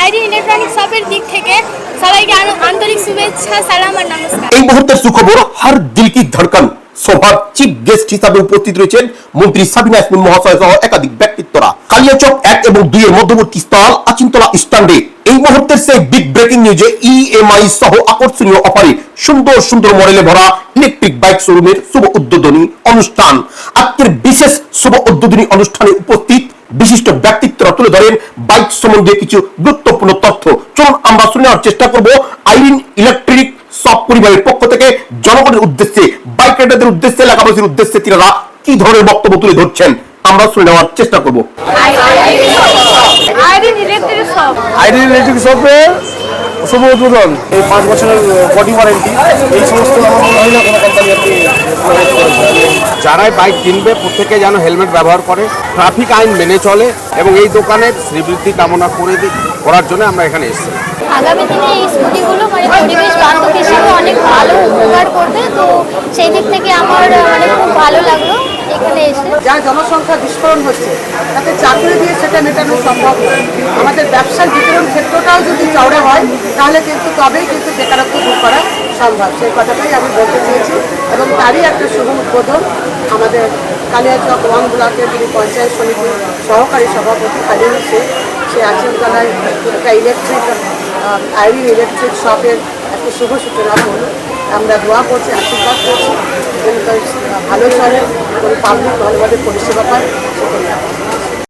Irin electronic শপের দিক থেকে সবাইকে আন্তরিক শুভেচ্ছা, সালাম আর নমস্কার। এই মুহূর্তের সুখবর, হার দিল কি ধড়কন সভার চিফ গেস্ট হিসাবে উপস্থিত রয়েছেন মন্ত্রী সাবিনা ইয়াসমিন মহাশয় সহ একাধিক ব্যক্তিত্বরা। কালিয়াচক 1 এবং 2 এর মধ্যবর্তী স্থল আচিনতলা স্ট্যান্ডে এই মুহূর্তের সেই বিগ ব্রেকিং নিউজে ইএমআই সহ আকর্ষণীয় অফারে সুন্দর সুন্দর মডেলে ভরা ইলেকট্রিক বাইক শোরুমের শুভ উদ্বোধনী অনুষ্ঠান। আজকের বিশেষ শুভ উদ্বোধনী অনুষ্ঠানে উপস্থিত বিশিষ্ট ব্যক্তিত্বরা তুলে ধরেন বাইক সম্বন্ধে কিছু গুরুত্বপূর্ণ তথ্য। চলুন আমরা শুনে নেওয়ার চেষ্টা করব আইরিন ইলেকট্রিক সব পরিবারের পক্ষ থেকে জনগণের উদ্দেশ্যে, বাইক রাইডারদের উদ্দেশ্যে, এলাকাবাসীর উদ্দেশ্যে তিনারা কি ধরনের বক্তব্য তুলে ধরছেন আমরা শুনে নেওয়ার চেষ্টা করব। Irene electric shop, Irene electric শপের শুভ উদ্বোধন। এই 5 বছরের বডি ওয়ারেন্টি, এই সমস্ত আমার মনে হয় না কোনো কোম্পানি যারাই বাইক কিনবে প্রত্যেকে যেন হেলমেট ব্যবহার করে, ট্রাফিক আইন মেনে চলে এবং এই দোকানের শ্রীবৃদ্ধি কামনা করার জন্য আমরা এখানে এসেছি। আগামী দিনে এই স্কুটিগুলো পরিবেশ বান্ধব হিসেবে অনেক ভালো উপকার করবে, তো সেই দিক থেকে আমার খুব ভালো লাগলো এখানে এসে। যা জনসংখ্যা বিস্ফোরণ হচ্ছে তাতে চাকরি দিয়ে সেটা মেটানো সম্ভব। আমাদের ব্যবসার বিতরণ ক্ষেত্রটাও যদি চওড়া হয় তাহলে কিন্তু তবেই কিন্তু বেকারত্ব দূর করা সম্ভব। সেই কথাটাই আমি বলতে চেয়েছি এবং তারই একটা শুভ উদ্বোধন আমাদের কালিয়াচক 1 ব্লকের যিনি পঞ্চায়েত সমিতির সহকারী সভাপতি খালিল শেখ, সে আচিনতলায় একটা আইরিন ইলেকট্রিক শপের একটা শুভ সূচনা করল। আমরা দোয়া করছি, আশীর্বাদ করছি এবং ভালো চলে এবং পাবলিক ভালোভাবে পরিষেবা পায়।